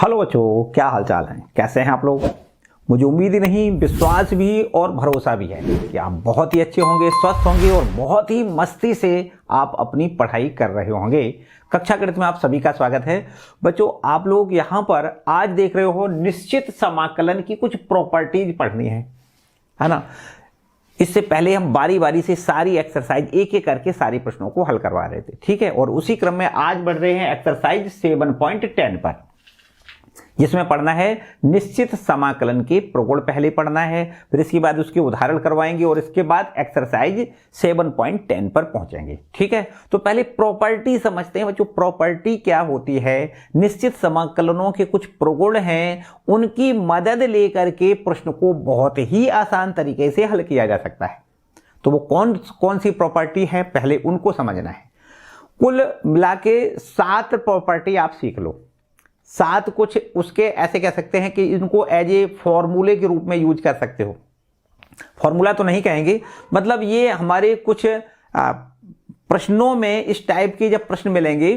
Hello बच्चों, क्या हाल चाल है? कैसे हैं आप लोग? मुझे उम्मीद ही नहीं, विश्वास भी और भरोसा भी है कि आप बहुत ही अच्छे होंगे, स्वस्थ होंगे और बहुत ही मस्ती से आप अपनी पढ़ाई कर रहे होंगे। कक्षा गणित में आप सभी का स्वागत है। बच्चों, आप लोग यहाँ पर आज देख रहे हो निश्चित समाकलन की कुछ प्रॉपर्टीज पढ़नी है ना। इससे पहले हम बारी बारी से सारी एक्सरसाइज एक एक करके सारे प्रश्नों को हल करवा रहे थे, ठीक है। और उसी क्रम में आज बढ़ रहे हैं एक्सरसाइज 7.10 पर, जिसमें पढ़ना है निश्चित समाकलन के प्रगुण। पहले पढ़ना है, फिर इसके बाद उसके उदाहरण करवाएंगे और इसके बाद एक्सरसाइज 7.10 पर पहुंचेंगे, ठीक है। तो पहले प्रॉपर्टी समझते हैं बच्चों। प्रॉपर्टी क्या होती है? निश्चित समाकलनों के कुछ प्रगुण हैं, उनकी मदद लेकर के प्रश्न को बहुत ही आसान तरीके से हल किया जा सकता है। तो वो कौन कौन सी प्रॉपर्टी है, पहले उनको समझना है। कुल मिला के 7 प्रॉपर्टी आप सीख लो। 7 कुछ उसके ऐसे कह सकते हैं कि इनको एज ए फॉर्मूले के रूप में यूज कर सकते हो। फॉर्मूला तो नहीं कहेंगे, मतलब ये हमारे कुछ प्रश्नों में इस टाइप के जब प्रश्न मिलेंगे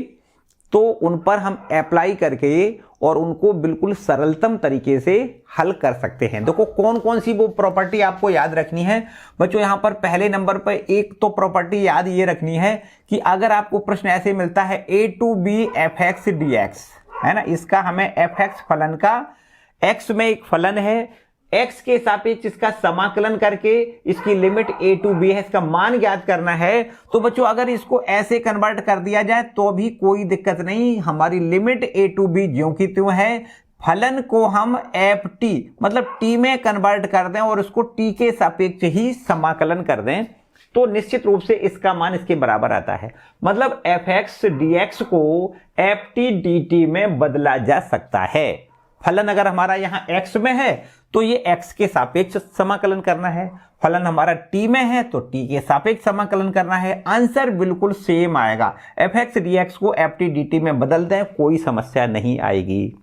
तो उन पर हम अप्लाई करके और उनको बिल्कुल सरलतम तरीके से हल कर सकते हैं। देखो कौन कौन सी वो प्रॉपर्टी आपको याद रखनी है बच्चों। यहां पर पहले नंबर पर एक तो प्रॉपर्टी याद ये रखनी है कि अगर आपको प्रश्न ऐसे मिलता है a to b fx dx, है ना, इसका हमें fx फलन का, x में एक फलन है, x के सापेक्ष इसका समाकलन करके इसकी लिमिट a to b है, इसका मान ज्ञात करना है। तो बच्चों अगर इसको ऐसे कन्वर्ट कर दिया जाए तो भी कोई दिक्कत नहीं, हमारी लिमिट a to b ज्यों की त्यों है। फलन को हम ft मतलब t में कन्वर्ट कर दें और उसको t के सापेक्ष ही समाकलन कर दें तो निश्चित रूप से इसका मान इसके बराबर आता है। मतलब fx dx को ft dt में बदला जा सकता है। फलन अगर हमारा यहां x में है तो ये x के सापेक्ष समाकलन करना है, फलन हमारा t में है तो t के सापेक्ष समाकलन करना है। आंसर बिल्कुल सेम आएगा। fx dx को ft dt में बदल दें, कोई समस्या नहीं आएगी।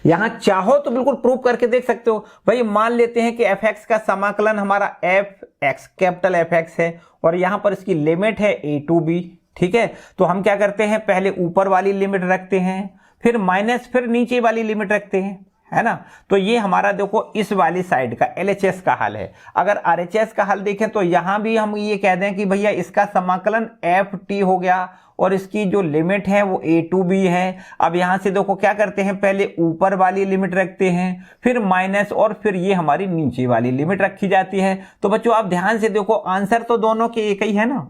यहां चाहो तो बिल्कुल प्रूव करके देख सकते हो। भाई मान लेते हैं कि fx का समाकलन हमारा fx कैपिटल fx है और यहां पर इसकी लिमिट है a to b, ठीक है। तो हम क्या करते हैं, पहले ऊपर वाली लिमिट रखते हैं, फिर माइनस, फिर नीचे वाली लिमिट रखते हैं, है ना। तो ये हमारा देखो इस वाली साइड का LHS का हल है। अगर RHS का हल देखें तो यहां भी हम ये कह दें कि भैया इसका समाकलन ft हो गया और इसकी जो लिमिट है वो a to b है। अब यहां से देखो क्या करते हैं, पहले ऊपर वाली लिमिट रखते हैं, फिर माइनस और फिर ये हमारी नीचे वाली लिमिट रखी जाती है। तो बच्चों आप ध्यान से देखो, आंसर तो दोनों के एक ही है ना।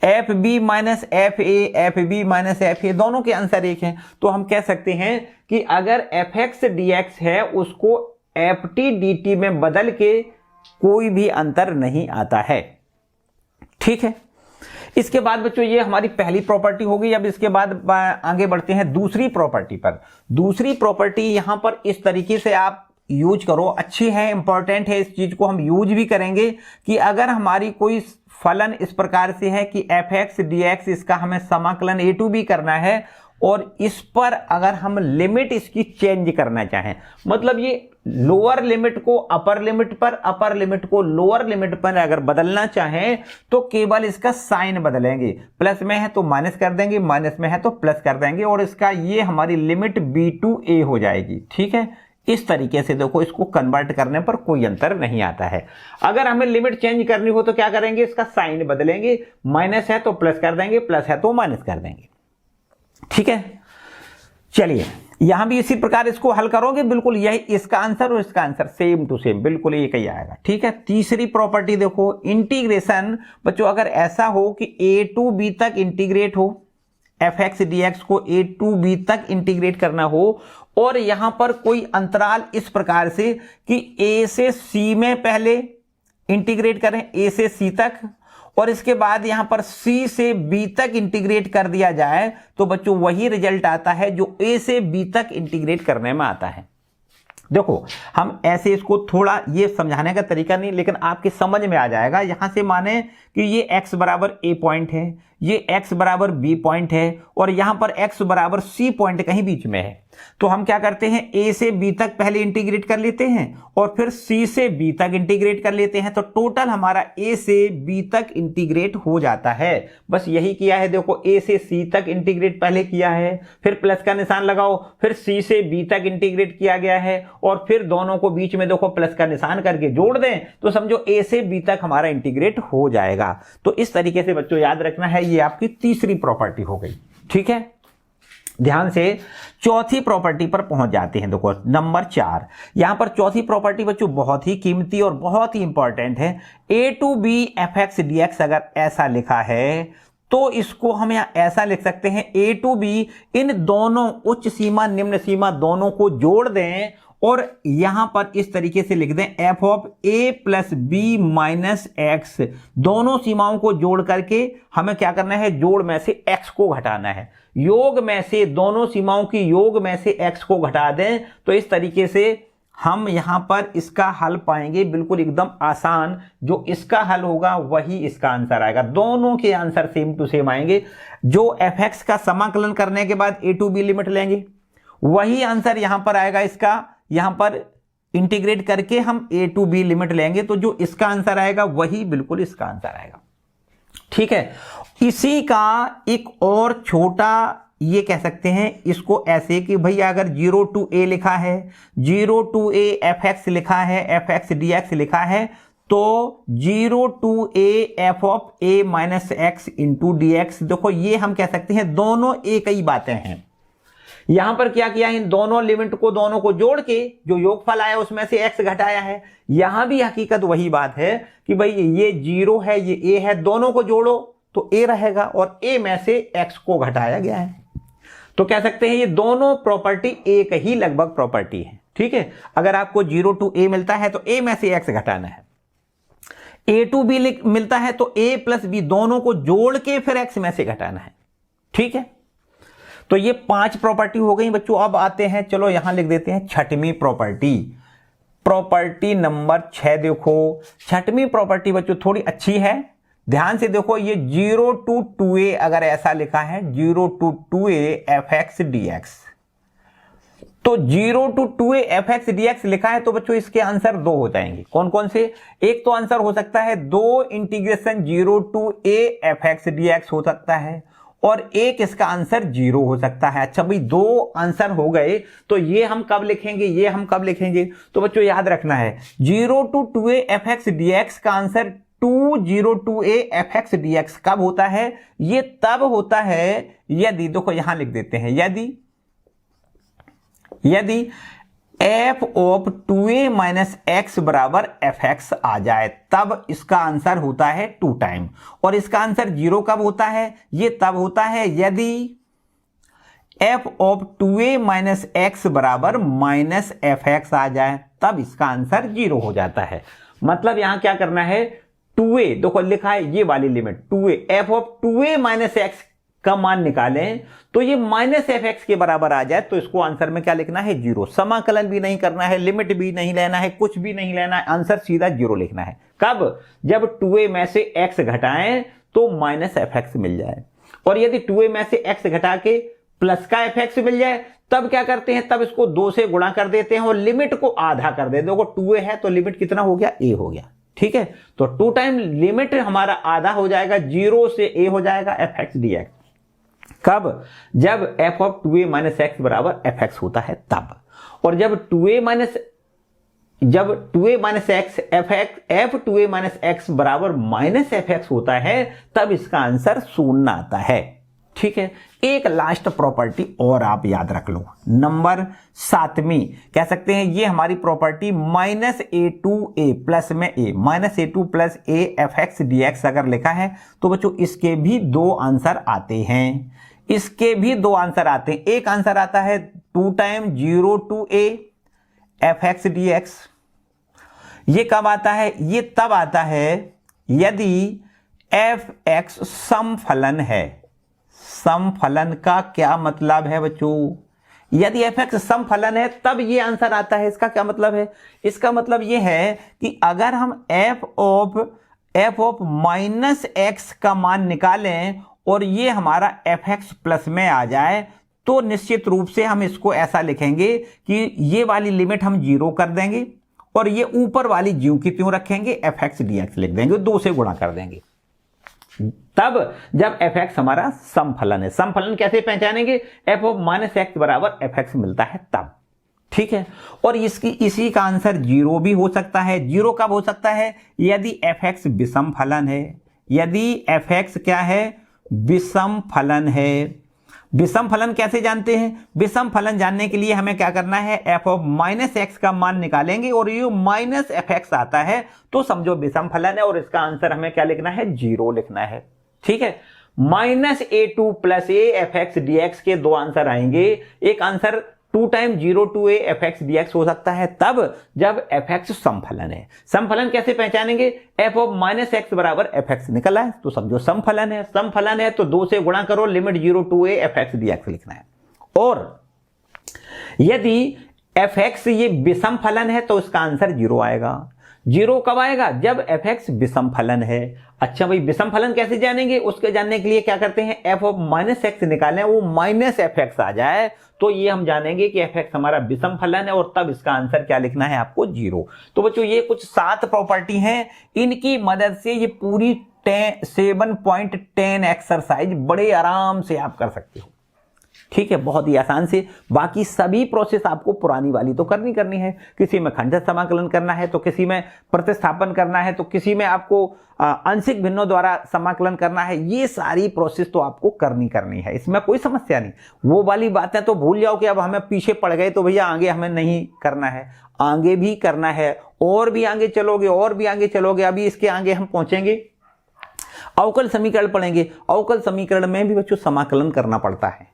F b minus f b minus f a, दोनों के आंसर एक हैं। तो हम कह सकते हैं कि अगर एफ एक्स डी एक्स है उसको एफ टी डी टी में बदल के कोई भी अंतर नहीं आता है, ठीक है। इसके बाद बच्चों ये हमारी पहली प्रॉपर्टी होगी। अब इसके बाद आगे बढ़ते हैं दूसरी प्रॉपर्टी पर। दूसरी प्रॉपर्टी यहां पर इस तरीके से आप यूज करो, अच्छी है, इंपॉर्टेंट है, इस चीज को हम यूज भी करेंगे कि अगर हमारी कोई फलन इस प्रकार से है कि एफ एक्स डी एक्स, इसका हमें समाकलन a to b करना है और इस पर अगर हम लिमिट इसकी चेंज करना चाहें, मतलब ये लोअर लिमिट को अपर लिमिट पर, अपर लिमिट को लोअर लिमिट पर अगर बदलना चाहें तो केवल इसका साइन बदलेंगे। प्लस में है तो माइनस कर देंगे, माइनस में है तो प्लस कर देंगे और इसका ये हमारी लिमिट b to a हो जाएगी, ठीक है। इस तरीके से देखो इसको कन्वर्ट करने पर कोई अंतर नहीं आता है। अगर हमें लिमिट चेंज करनी हो तो क्या करेंगे, इसका साइन बदलेंगे, माइनस है तो प्लस कर देंगे, प्लस है तो माइनस कर देंगे, ठीक है। चलिए यहां भी इसी प्रकार इसको हल करोगे, बिल्कुल यही इसका आंसर और इसका आंसर सेम टू सेम बिल्कुल एक ही आएगा, ठीक है। तीसरी प्रॉपर्टी देखो, इंटीग्रेशन। बच्चों अगर ऐसा हो कि a to b तक इंटीग्रेट हो, एफ एक्स डी एक्स को a to b तक इंटीग्रेट करना हो और यहां पर कोई अंतराल इस प्रकार से कि a से c में पहले इंटीग्रेट करें, a से c तक, और इसके बाद यहां पर c से b तक इंटीग्रेट कर दिया जाए तो बच्चों वही रिजल्ट आता है जो a से b तक इंटीग्रेट करने में आता है। देखो हम ऐसे इसको थोड़ा ये समझाने का तरीका नहीं, लेकिन आपके समझ में आ जाएगा। यहां से माने कि ये x बराबर a पॉइंट है, ये x बराबर b पॉइंट है, और यहां पर x बराबर c पॉइंट कहीं बीच में है। तो हम क्या करते हैं, a से b तक पहले इंटीग्रेट कर लेते हैं और फिर c से b तक इंटीग्रेट कर लेते हैं। तो टोटल हमारा a से b तक इंटीग्रेट हो जाता है। बस यही किया है। देखो a से c तक इंटीग्रेट पहले किया है, फिर प्लस का निशान लगाओ, फिर c से b तक इंटीग्रेट किया गया है, और फिर दोनों को बीच में देखो प्लस का निशान करके जोड़ दें तो समझो a से b तक हमारा इंटीग्रेट हो जाएगा। तो इस तरीके से बच्चों याद रखना है, ये आपकी तीसरी प्रॉपर्टी हो गई। ठीक है, ध्यान से चौथी प्रॉपर्टी पर पहुंच जाते हैं। देखो नंबर 4, यहां पर चौथी प्रॉपर्टी बच्चों बहुत ही कीमती और बहुत ही इंपॉर्टेंट है। a to b fx dx अगर ऐसा लिखा है तो इसको हम यहां ऐसा लिख सकते हैं, a टू b इन दोनों उच्च सीमा निम्न सीमा दोनों को जोड़ दें और यहां पर इस तरीके से लिख दें f of a plus b minus x. दोनों सीमाओं को जोड़ करके हमें क्या करना है, जोड़ में से x को घटाना है। योग में से दोनों सीमाओं की योग में से x को घटा दें तो इस तरीके से हम यहां पर इसका हल पाएंगे, बिल्कुल एकदम आसान। जो इसका हल होगा वही इसका आंसर आएगा। दोनों के आंसर सेम टू सेम आएंगे। जो fx का समाकलन करने के बाद a टू b लिमिट लेंगे वही आंसर यहां पर आएगा इसका। यहां पर इंटीग्रेट करके हम a टू b लिमिट लेंगे तो जो इसका आंसर आएगा वही बिल्कुल इसका आंसर आएगा। ठीक है, इसी का एक और छोटा ये कह सकते हैं इसको ऐसे कि भैया अगर 0 टू a लिखा है, 0 टू a fx लिखा है, fx dx लिखा है, तो 0 to a f of a minus x into dx। देखो ये हम कह सकते हैं दोनों एक ही बातें हैं। यहां पर क्या किया है, इन दोनों लिमिट को दोनों को जोड़ के जो योगफल आया उसमें से x घटाया है। यहां भी हकीकत वही बात है कि भाई ये 0 है ये a है, दोनों को जोड़ो तो a रहेगा और a में से x को घटाया गया है। तो कह सकते हैं ये दोनों प्रॉपर्टी एक ही लगभग प्रॉपर्टी है। ठीक है, अगर आपको 0 टू a मिलता है तो a में से x घटाना है, a टू b मिलता है तो a प्लस b दोनों को जोड़ के फिर x में से घटाना है। ठीक है, तो ये 5 प्रॉपर्टी हो गई बच्चों। अब आते हैं, चलो यहां लिख देते हैं छठवीं प्रॉपर्टी, प्रॉपर्टी नंबर 6। देखो छठवीं प्रॉपर्टी बच्चों थोड़ी अच्छी है, ध्यान से देखो। ये 0 टू 2a अगर ऐसा लिखा है, 0 टू 2a fx dx, तो 0 टू 2a fx dx लिखा है तो बच्चों इसके आंसर 2 हो जाएंगे। कौन कौन से? एक तो आंसर हो सकता है 2 integration 0 to a fx dx हो सकता है, और एक इसका आंसर 0 हो सकता है। अच्छा भाई 2 आंसर हो गए तो ये हम कब लिखेंगे, ये हम कब लिखेंगे? तो बच्चों याद रखना है 0 टू 2a fx dx का answer 2 0 to a fx dx कब होता है? ये तब होता है यदि, देखो यहां लिख देते हैं, यदि f of 2a minus x बराबर fx आ जाए, तब इसका आंसर होता है 2 टाइम। और इसका आंसर 0 कब होता है? ये तब होता है यदि f of 2a minus x बराबर माइनस fx आ जाए, तब इसका आंसर 0 हो जाता है। मतलब यहां क्या करना है, 2a देखो लिखा है ये वाली limit 2a, f of 2a minus x का मान निकालें तो ये माइनस fx के बराबर आ जाए, तो इसको आंसर में क्या लिखना है? 0। समाकलन भी नहीं करना है, लिमिट भी नहीं लेना है, कुछ भी नहीं लेना है, आंसर सीधा 0 लिखना है। कब? जब 2a में से x घटाएं तो माइनस fx मिल जाए, और यदि 2a में से x घटा के प्लस का fx मिल जाए तब क्या करते हैं, तब इसको 2 से गुणा कर देते हैं और लिमिट को आधा कर देते हैं। देखो 2a है तो लिमिट कितना हो गया? a हो गया। ठीक है, तो 2 टाइम लिमिट हमारा आधा हो जाएगा, 0 से a हो जाएगा fx dx। कब? जब f of 2a minus x बराबर fx होता है तब। और जब 2a minus x f 2a minus x बराबर माइनस fx होता है तब इसका आंसर 0 आता है। ठीक है, एक लास्ट प्रॉपर्टी और आप याद रख लो, नंबर 7वीं कह सकते हैं ये हमारी property minus a to a plus में a, minus a to plus a fx dx अगर लिखा है तो बच्चों इसके भी 2 आंसर आते हैं। इसके भी 2 आंसर आते हैं। एक आंसर आता है 2 time 0 to a fx dx। ये कब आता है? ये तब आता है यदि fx समफलन है। समफलन का क्या मतलब है बच्चों? यदि एफ एक्स सम फलन है तब ये आंसर आता है। इसका क्या मतलब है? इसका मतलब ये है कि अगर हम एफ ऑफ माइनस एक्स का मान निकालें और ये हमारा एफ एक्स प्लस में आ जाए तो निश्चित रूप से हम इसको ऐसा लिखेंगे कि ये वाली लिमिट हम 0 कर देंगे और ये ऊपर वाली ज्यों की त्यों रखेंगे, एफ एक्स डी एक्स लिख देंगे, 2 से गुणा कर देंगे। तब जब एफ एक्स हमारा सम फलन है। सम फलन कैसे पहचानेंगे? एफ ऑफ माइनस एक्स बराबर एफ एक्स मिलता है तब। ठीक है, और इसी का आंसर 0 भी हो सकता है। 0 कब हो सकता है? यदि एफ एक्स विषम फलन है। यदि एफ एक्स क्या है? विषम फलन है। विषम फलन कैसे जानते हैं? विषम फलन जानने के लिए हमें क्या करना है? एफ ऑफ माइनस एक्स का मान निकालेंगे और ये माइनस एफ एक्स आता है तो समझो विषम फलन है और इसका आंसर हमें क्या लिखना है? 0 लिखना है। ठीक है, minus a2 plus a f x d x के 2 आंसर आएंगे। एक answer 2 time 0 to a f x d x हो सकता है तब जब एफ एक्स सम फलन है। सम फलन कैसे पहचानेंगे? एफ ऑफ माइनस एक्स बराबर एफ एक्स निकला है तो समझो सम फलन है। सम फलन है तो 2 से गुणा करो, limit 0 to a f x d x लिखना है। और यदि एफ एक्स ये विषम फलन है तो इसका आंसर 0 आएगा। 0 कब आएगा? जब एफ एक्स विषम फलन है। अच्छा भाई, विषम फलन कैसे जानेंगे? उसके जानने के लिए क्या करते हैं? एफ ऑफ माइनस एक्स निकालें, वो माइनस एफ एक्स आ जाए तो ये हम जानेंगे कि एफ एक्स हमारा विषम फलन है और तब इसका आंसर क्या लिखना है आपको? 0। तो बच्चों ये कुछ 7 प्रॉपर्टी हैं, इनकी मदद से ये पूरी 7.10 एक्सरसाइज बड़े आराम से आप कर सकते हो। ठीक है, बहुत ही आसान से। बाकी सभी प्रोसेस आपको पुरानी वाली तो करनी है। किसी में खंडन समाकलन करना है तो किसी में प्रतिस्थापन करना है तो किसी में आपको आंशिक भिन्नों द्वारा समाकलन करना है। ये सारी प्रोसेस तो आपको करनी है, इसमें कोई समस्या नहीं। वो वाली बातें तो भूल जाओ कि अब हमें पीछे पड़ गए तो भैया आगे हमें नहीं करना है। आगे भी करना है और भी आगे चलोगे। अभी इसके आगे हम पहुंचेंगे, अवकल समीकरण पढ़ेंगे। अवकल समीकरण में भी बच्चों समाकलन करना पड़ता है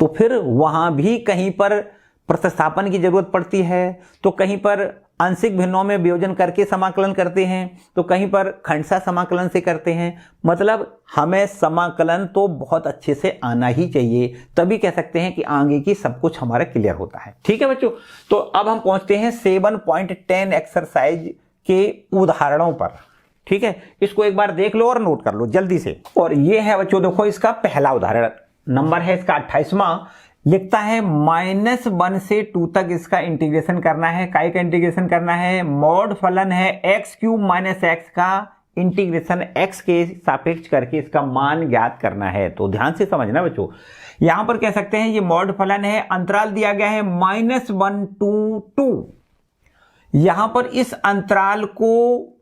तो फिर वहां भी कहीं पर प्रतिस्थापन की जरूरत पड़ती है, तो कहीं पर आंशिक भिन्नों में वियोजन करके समाकलन करते हैं, तो कहीं पर खंडसा समाकलन से करते हैं। मतलब हमें समाकलन तो बहुत अच्छे से आना ही चाहिए, तभी कह सकते हैं कि आगे की सब कुछ हमारा क्लियर होता है। ठीक है बच्चों, तो अब हम पहुंचते हैं 7.10 एक्सरसाइज के उदाहरणों पर। ठीक है, इसको एक बार देख लो और नोट कर लो जल्दी से। और ये है बच्चों, देखो इसका पहला उदाहरण, नंबर है इसका 28वां। लिखता है -1 से 2 तक इसका इंटीग्रेशन करना है। काय का इंटीग्रेशन करना है? मॉड फलन है x³ माइनस एक्स का इंटीग्रेशन x के सापेक्ष करके इसका मान ज्ञात करना है। तो ध्यान से समझना बच्चों, यहां पर कह सकते हैं ये मॉड फलन है, अंतराल दिया गया है -1 to 2। यहां पर इस अंतराल को,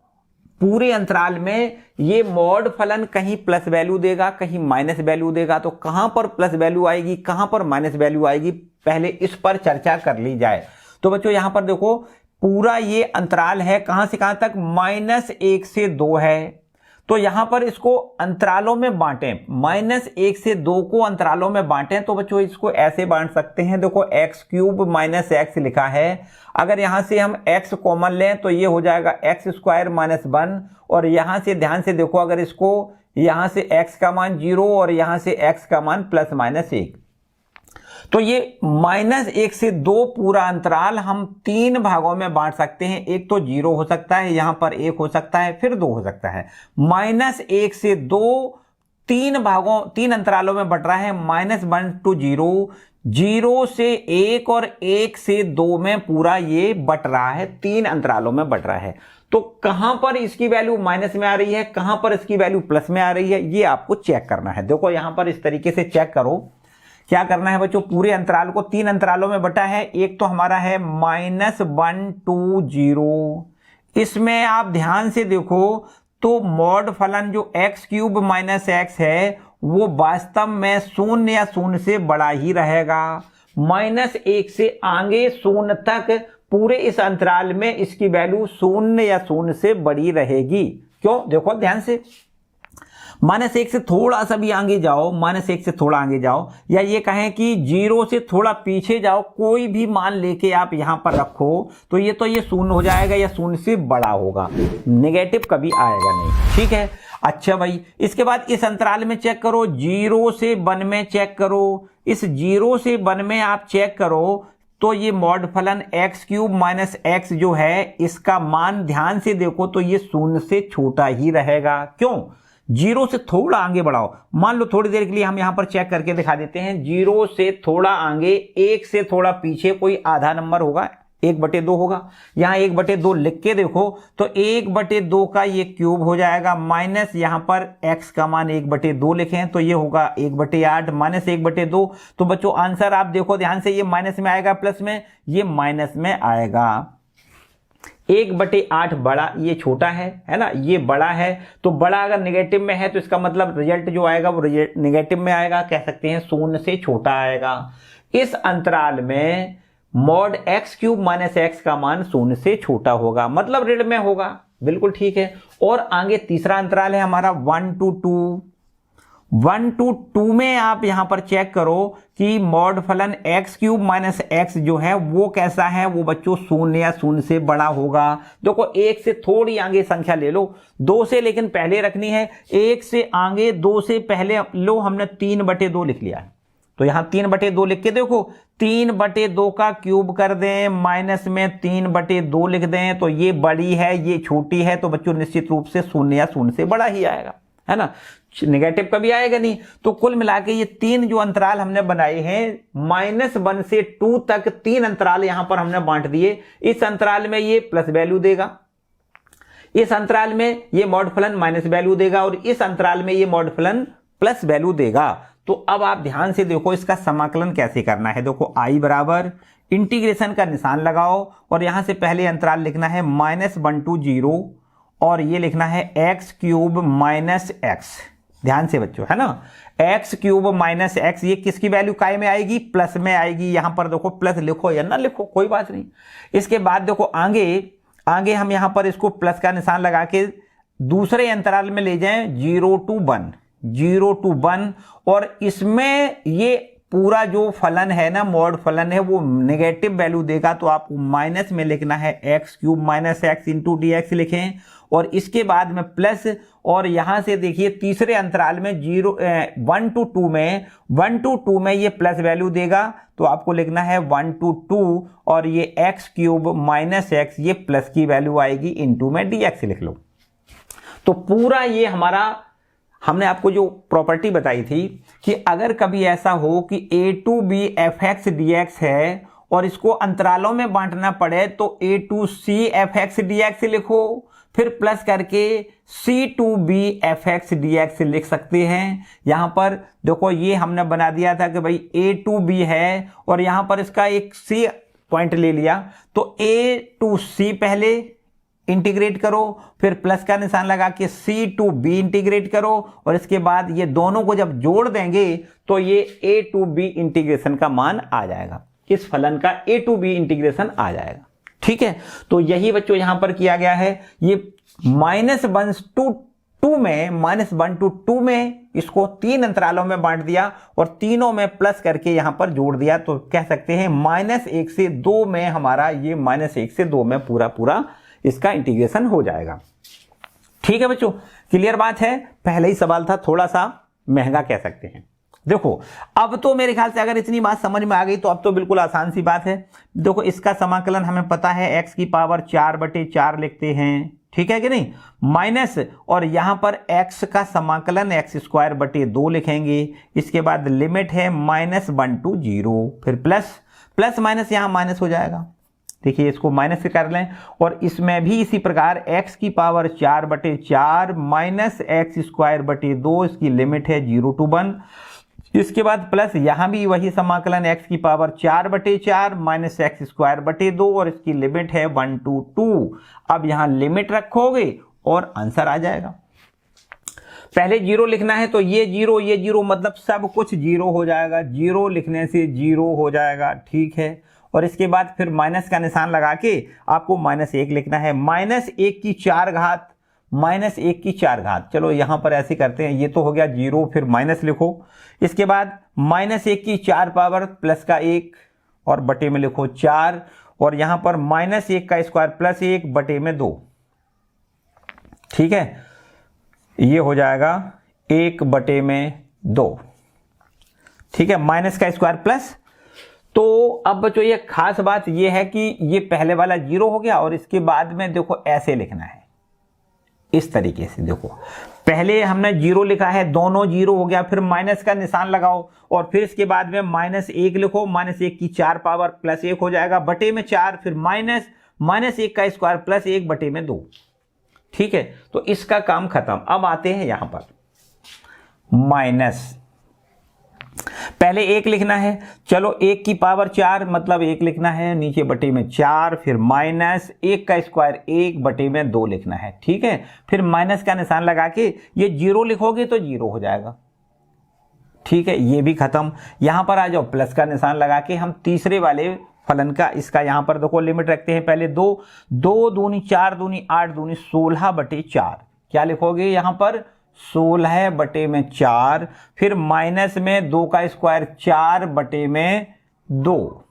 पूरे अंतराल में ये मॉड फलन कहीं प्लस वैल्यू देगा, कहीं माइनस वैल्यू देगा। तो कहां पर प्लस वैल्यू आएगी, कहां पर माइनस वैल्यू आएगी, पहले इस पर चर्चा कर ली जाए। तो बच्चों यहां पर देखो, पूरा ये अंतराल है, कहां से कहां तक? -1 से 2 है। तो यहां पर इसको अंतरालों में बांटें, -1 से 2 को अंतरालों में बांटें। तो बच्चों इसको ऐसे बांट सकते हैं, देखो x³ माइनस एक्स लिखा है। अगर यहां से हम x कॉमन लें तो ये हो जाएगा x² माइनस 1। और यहां से ध्यान से देखो, अगर इसको यहां से x का मान 0 और यहां से x का मान +-1, तो ये -1 से 2 पूरा अंतराल हम 3 भागों में बांट सकते हैं। एक तो 0 हो सकता है, यहां पर 1 हो सकता है, फिर 2 हो सकता है। -1 से 2 3 अंतरालों में बट रहा है, -1 to 0, 0 से 1 और 1 से 2 में पूरा ये बट रहा है, 3 अंतरालों में बट रहा है। तो कहां पर इसकी वैल्यू माइनस में आ रही है, कहां पर इसकी वैल्यू प्लस में आ रही है, ये आपको चेक करना है। देखो यहां पर इस तरीके से चेक करो। क्या करना है बच्चों, पूरे अंतराल को 3 अंतरालों में बटा है। एक तो हमारा है -1 to 0। इसमें आप ध्यान से देखो तो मॉड फलन जो x³ माइनस एक्स है वो वास्तव में 0 या 0 से बड़ा ही रहेगा। -1 से आगे 0 तक पूरे इस अंतराल में इसकी वैल्यू 0 या 0 से बड़ी रहेगी। क्यों? देखो ध्यान से, -1 से थोड़ा सा भी आगे जाओ, -1 से थोड़ा आगे जाओ, या ये कहें कि 0 से थोड़ा पीछे जाओ, कोई भी मान लेके आप यहां पर रखो तो ये 0 हो जाएगा या 0 से बड़ा होगा, नेगेटिव कभी आएगा नहीं। ठीक है। अच्छा भाई, इसके बाद इस अंतराल में चेक करो, 0 से 1 में चेक करो। इस 0 से 1 में आप चेक करो तो ये मॉड फलन एक्स क्यूब माइनस एक्स जो है इसका मान ध्यान से देखो तो ये 0 से छोटा ही रहेगा। क्यों? 0 से थोड़ा आगे बढ़ाओ, मान लो थोड़ी देर के लिए हम यहां पर चेक करके दिखा देते हैं। 0 से थोड़ा आगे, 1 से थोड़ा पीछे कोई आधा नंबर होगा, 1/2 होगा। यहां 1/2 लिख के देखो तो 1/2 का ये क्यूब हो जाएगा, माइनस यहां पर x का मान 1/2 लिखें तो ये होगा 1/8 माइनस 1/2। तो बच्चों आंसर आप देखो ध्यान से, ये माइनस में आएगा प्लस में, ये माइनस में आएगा। 1/8 बड़ा, ये छोटा है ना, ये बड़ा है। तो बड़ा अगर नेगेटिव में है तो इसका मतलब रिजल्ट जो आएगा वो नेगेटिव में आएगा, कह सकते हैं 0 से छोटा आएगा। इस अंतराल में mod x cube minus x का मान 0 से छोटा होगा, मतलब ऋण में होगा। बिल्कुल ठीक है। और आगे तीसरा अंतराल है हमारा 1 to 2। 1 to 2 में आप यहां पर चेक करो कि मॉड फलन एक्स क्यूब माइनस एक्स जो है वो कैसा है, वो बच्चों 0 या 0 से बड़ा होगा। देखो 1 से थोड़ी आगे संख्या ले लो, 2 से लेकिन पहले रखनी है। 1 से आगे 2 से पहले लो, हमने 3/2 लिख लिया है तो यहां 3/2 लिख के देखो, 3/2 का क्यूब कर दें, माइनस में 3/2 लिख दें तो ये बड़ी है, ये छोटी है। तो बच्चों निश्चित रूप से 0 या 0 से बड़ा ही आएगा, है ना, नेगेटिव कभी आएगा नहीं। तो कुल मिला के ये 3 जो अंतराल हमने बनाए हैं, -1 से 2 तक 3 अंतराल यहां पर हमने बांट दिए। इस अंतराल में ये प्लस वैल्यू देगा, इस अंतराल में ये मॉड फलन माइनस वैल्यू देगा, और इस अंतराल में ये मॉड फलन प्लस वैल्यू देगा। तो अब आप ध्यान से देखो इसका समाकलन कैसे करना है। देखो i बराबर इंटीग्रेशन का निशान लगाओ और यहां से पहले अंतराल लिखना है -1 to 0 और ये लिखना है एक्स क्यूब माइनस एक्स। ध्यान से बच्चों, है ना, एक्स क्यूब माइनस एक्स, ये किसकी वैल्यू काय में आएगी? प्लस में आएगी। यहां पर देखो प्लस लिखो या ना लिखो कोई बात नहीं। इसके बाद देखो आगे हम यहां पर इसको प्लस का निशान लगा के दूसरे अंतराल में ले जाएं 0 to 1 और इसमें ये पूरा जो फलन है ना, मॉड फलन है, वो नेगेटिव वैल्यू देगा। तो आपको माइनस में लिखना है x cube minus x into d x लिखें, और इसके बाद में प्लस, और यहां से देखिए तीसरे अंतराल में 1 to 2 में ये प्लस वैल्यू देगा। तो आपको लिखना है 1 to 2 और ये एक्स क्यूब माइनस एक्स, ये प्लस की वैल्यू आएगी, इंटू में डी एक्स लिख लो। तो पूरा ये हमारा, हमने आपको जो प्रॉपर्टी बताई थी कि अगर कभी ऐसा हो कि a to b fx dx है और इसको अंतरालों में बांटना पड़े तो a to c fx dx लिखो, फिर प्लस करके c to b fx dx लिख सकते हैं। यहां पर देखो ये हमने बना दिया था कि भाई a to b है और यहां पर इसका एक c पॉइंट ले लिया, तो a to c पहले इंटीग्रेट करो, फिर प्लस का निशान लगा के c to b इंटीग्रेट करो, और इसके बाद ये दोनों को जब जोड़ देंगे तो ये a to b इंटीग्रेशन का मान आ जाएगा, इस फलन का a to b इंटीग्रेशन आ जाएगा। ठीक है, तो यही बच्चों यहां पर किया गया है। ये -1 to 2 में इसको 3 अंतरालों में बांट दिया और तीनों में प्लस करके यहां पर जोड़ दिया, तो कह सकते हैं -1 से 2 में हमारा ये -1 से 2 में पूरा इसका इंटीग्रेशन हो जाएगा। ठीक है बच्चों, क्लियर बात है। पहले ही सवाल था थोड़ा सा महंगा कह सकते हैं। देखो अब तो मेरे ख्याल से अगर इतनी बात समझ में आ गई तो अब तो बिल्कुल आसान सी बात है। देखो इसका समाकलन हमें पता है x की पावर 4/4 लिखते हैं, ठीक है कि नहीं, माइनस, और यहां पर x का समाकलन x²/2 लिखेंगे। इसके बाद लिमिट है -1 to 0, फिर प्लस माइनस यहां माइनस हो जाएगा। देखिए इसको माइनस से कर लें, और इसमें भी इसी प्रकार x की पावर 4/4 माइनस x²/2, इसकी लिमिट है 0 to 1। इसके बाद प्लस, यहां भी वही समाकलन x की पावर 4/4 माइनस x²/2 और इसकी लिमिट है 1 to 2। अब यहां लिमिट रखोगे और आंसर आ जाएगा। पहले 0 लिखना है तो ये 0 मतलब सब कुछ 0 हो जाएगा, 0 लिखने से 0 हो जाएगा, ठीक है। और इसके बाद फिर माइनस का निशान लगा के आपको -1 लिखना है, -1 की 4 घात, -1 की 4 घात। चलो यहां पर ऐसे करते हैं, ये तो हो गया 0, फिर माइनस लिखो। इसके बाद -1 की 4 पावर प्लस का 1 और बटे में लिखो 4, और यहां पर -1 का स्क्वायर +1 बटे में 2, ठीक है। ये हो जाएगा 1/2, ठीक है, माइनस का स्क्वायर प्लस। तो अब बच्चों ये खास बात ये है कि ये पहले वाला 0 हो गया और इसके बाद में देखो ऐसे लिखना है, इस तरीके से। देखो पहले हमने 0 लिखा है, दोनों 0 हो गया, फिर माइनस का निशान लगाओ और फिर इसके बाद में -1 लिखो, -1 की 4 पावर प्लस 1 हो जाएगा बटे में 4, फिर -1 का स्क्वायर प्लस 1/2, ठीक है। तो इसका काम खत्म। अब आते हैं यहां पर माइनस, पहले 1 लिखना है, चलो 1 की पावर 4 मतलब 1 लिखना है, नीचे बटे में 4, फिर -1 का स्क्वायर 1/2 लिखना है, ठीक है। फिर माइनस का निशान लगा के ये 0 लिखोगे तो 0 हो जाएगा, ठीक है, ये भी खत्म। यहां पर आ जाओ, प्लस का निशान लगा के हम तीसरे वाले फलन का इसका यहां पर देखो लिमिट रखते हैं। पहले 2 दूनी 4 दूनी 8 दूनी 16/4, क्या लिखोगे यहां पर 16/4, फिर माइनस में 2 का स्क्वायर 4/2,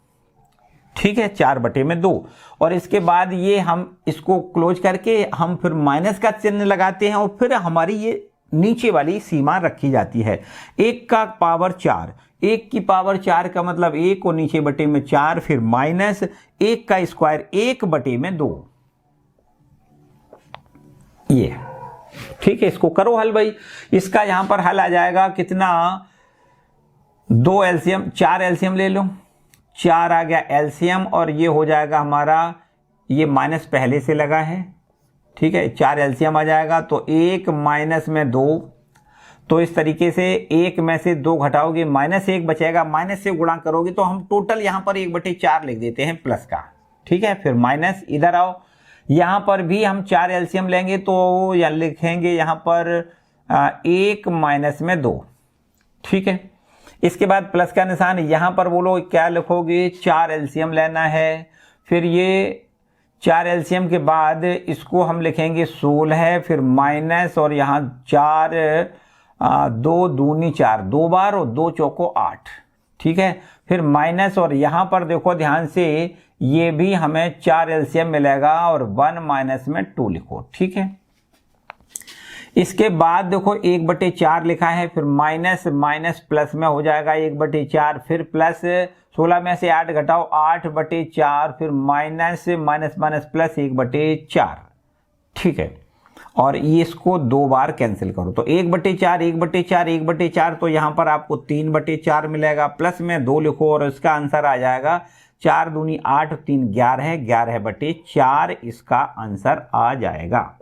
ठीक है, 4/2। और इसके बाद ये हम इसको क्लोज करके हम फिर माइनस का चिन्ह लगाते हैं और फिर हमारी ये नीचे वाली सीमा रखी जाती है 1 का पावर 4, 1 की पावर 4 का मतलब 1 और नीचे बटे में 4, फिर माइनस 1 का स्क्वायर 1/2, ये ठीक है। इसको करो हल भाई, इसका यहां पर हल आ जाएगा कितना, 4 एलसीएम ले लो, 4 आ गया एलसीएम और ये हो जाएगा हमारा, ये माइनस पहले से लगा है, ठीक है, 4 एलसीएम आ जाएगा तो 1 माइनस में 2, तो इस तरीके से 1 में से 2 घटाओगे -1 बचेगा, माइनस से गुणा करोगे तो हम टोटल यहां पर 1/4 लिख देते हैं प्लस का, ठीक है। फिर माइनस, इधर आओ, यहां पर भी हम 4 एलसीएम लेंगे तो या लिखेंगे यहां पर 1 माइनस में 2, ठीक है। इसके बाद प्लस का निशान, यहां पर बोलो क्या लिखोगे, 4 एलसीएम लेना है, फिर ये 4 एलसीएम के बाद इसको हम लिखेंगे 16, फिर माइनस और यहां 4 2 दूनी 4 2 बार और 2 चौको 8, ठीक है, फिर माइनस और यहां पर देखो ध्यान से ये भी हमें 4 एलसीएम मिलेगा और 1 माइनस में 2 लिखो, ठीक है। इसके बाद देखो 1/4 लिखा है, फिर माइनस प्लस में हो जाएगा 1/4, फिर प्लस 16 में से 8 घटाओ 8/4, फिर माइनस प्लस 1/4, ठीक है। और ये इसको 2 बार कैंसिल करो तो 1/4 तो यहां पर आपको 3/4 मिलेगा, प्लस में 2 लिखो और इसका आंसर आ जाएगा 4 दूनी 8 3 11, 11/4 इसका आंसर आ जाएगा,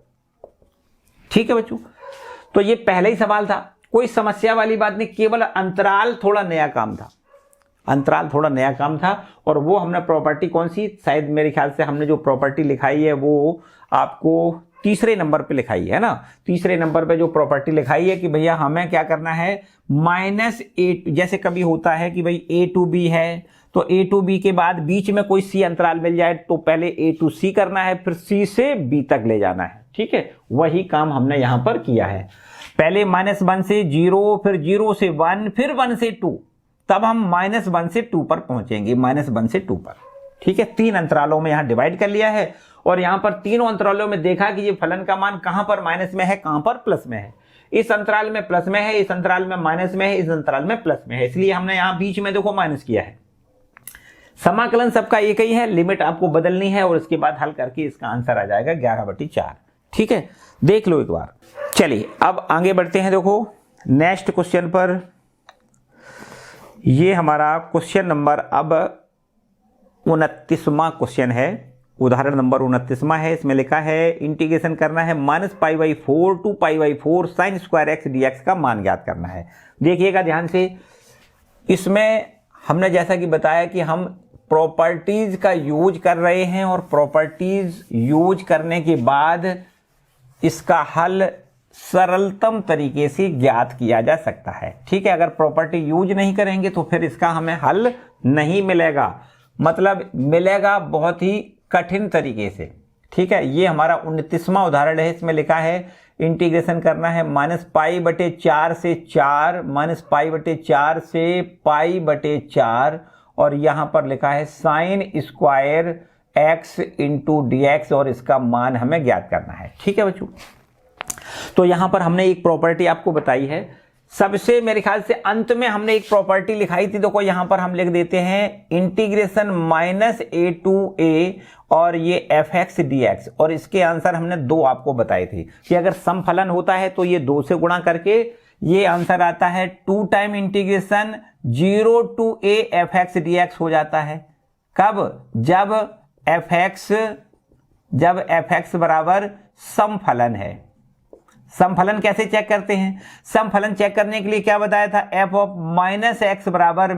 ठीक है बच्चों। तो ये पहले ही सवाल था, कोई समस्या वाली बात नहीं, केवल अंतराल थोड़ा नया काम था, और वो हमने प्रॉपर्टी कौन सी, शायद मेरे ख्याल से हमने जो प्रॉपर्टी लिखाई है वो आपको तीसरे नंबर पे लिखाई है ना, तीसरे नंबर पे जो प्रॉपर्टी लिखाई है कि भैया हमें क्या करना है, -a, जैसे कभी होता है कि भाई a to b है तो a to b के बाद बीच में कोई c अंतराल मिल जाए तो पहले a to c करना है, फिर c से b तक ले जाना है, ठीक है। वही काम हमने यहां पर किया है, पहले -1 से 0, फिर 0 से 1, फिर 1 से 2, तब हम -1 से 2 पर पहुंचेंगे, -1 से 2 पर, ठीक है। 3 अंतरालों में यहां डिवाइड कर लिया है और यहां पर तीनों अंतरालों में देखा कि ये फलन का मान कहां पर माइनस में है, कहां पर प्लस में है, इस अंतराल में प्लस में है, इस अंतराल में माइनस में है, इस अंतराल में प्लस में है, इसलिए हमने यहां बीच में देखो माइनस किया है। समाकलन सबका एक ही है, लिमिट आपको बदलनी है और इसके बाद हल करके इसका आंसर आ जाएगा 11/4, ठीक है। देख लो एक बार। चलिए अब आगे बढ़ते हैं, देखो नेक्स्ट क्वेश्चन पर। ये हमारा क्वेश्चन नंबर अब 29वां क्वेश्चन है, उदाहरण नंबर 29वां है। इसमें लिखा है इंटीग्रेशन करना है -π/4 to π/4 sin square x dx का मान ज्ञात करना है। देखिएगा ध्यान से, इसमें हमने जैसा कि बताया कि हम प्रॉपर्टीज का यूज कर रहे हैं और प्रॉपर्टीज यूज करने के बाद इसका हल सरलतम तरीके से ज्ञात किया जा सकता है, ठीक है। अगर प्रॉपर्टी यूज नहीं करेंगे तो फिर इसका हमें हल नहीं मिलेगा, मतलब मिलेगा बहुत ही कठिन तरीके से, ठीक है। ये हमारा 29वां उदाहरण है। इसमें लिखा है इंटीग्रेशन करना है -π/4 से 4, -π/4 से π/4 और यहां पर लिखा है sine square x into dx और इसका मान हमें ज्ञात करना है, ठीक है बच्चों। तो तो यहां पर हमने एक प्रॉपर्टी आपको बताई है। सबसे मेरे ख्याल से अंत में हमने एक प्रॉपर्टी लिखाई थी, देखो यहां पर हम लिख देते हैं इंटीग्रेशन माइनस ए टू ए और ये एफ एक्स डी एक्स, और इसके आंसर हमने 2 आपको बताए थे कि अगर समफलन होता है तो ये 2 से गुणा करके ये आंसर आता है 2 time integration 0 to a f x d x हो जाता है। कब? जब एफ एक्स बराबर समफलन है। समफलन कैसे चेक करते हैं? समफलन चेक करने के लिए क्या बताया था? एफ ऑफ माइनस एक्स बराबर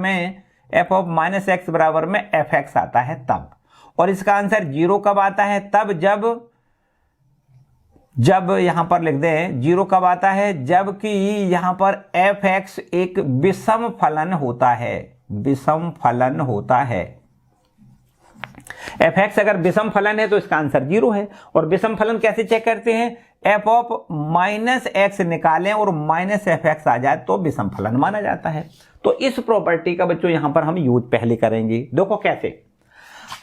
में एफ एक्स आता है तब। और इसका आंसर 0 कब आता है? तब जब यहां पर लिख दें 0 कब आता है? जबकि यहां पर एफ एक्स एक विषम फलन होता है। विषम फलन होता है। एफ एक्स अगर विषम फलन है तो इसका आंसर 0 है। और विषम फलन कैसे चेक करते हैं? एफ ऑफ माइनस एक्स निकालें और माइनस एफ एक्स आ जाए तो विषम फलन माना जाता है। तो इस प्रॉपर्टी का बच्चों यहां पर हम यूज पहले करेंगे। देखो कैसे,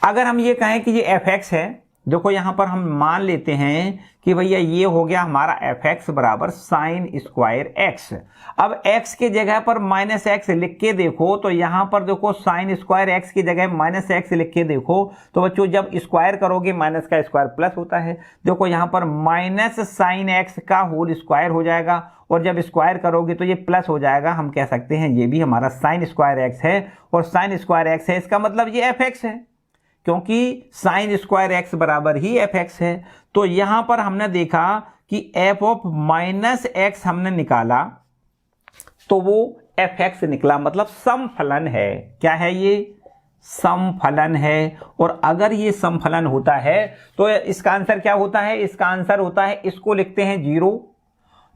अगर हम ये कहें कि ये एफ एक्स है, देखो यहां पर हम मान लेते हैं कि भैया ये हो गया हमारा एफ एक्स बराबर साइन स्क्वायर एक्स। अब एक्स की जगह पर माइनस एक्स लिख के देखो तो यहां पर देखो साइन स्क्वायर एक्स की जगह माइनस एक्स लिख के देखो तो बच्चों जब स्क्वायर करोगे माइनस का स्क्वायर प्लस होता है। देखो यहां पर माइनस साइन एक्स का होल स्क्वायर हो जाएगा और जब स्क्वायर करोगे तो ये प्लस हो जाएगा। हम कह सकते हैं ये भी हमारा साइन स्क्वायर एक्स है और साइन स्क्वायर एक्स है, इसका मतलब ये एफ एक्स है, क्योंकि साइन स्क्वायर एक्स बराबर ही एफ एक्स है। तो यहां पर हमने देखा कि एफ ऑफ माइनस एक्स हमने निकाला तो वो एफ एक्स निकला, मतलब समफलन है। क्या है ये? समफलन है। और अगर ये समफलन होता है तो इसका आंसर क्या होता है? इसका आंसर होता है, इसको लिखते हैं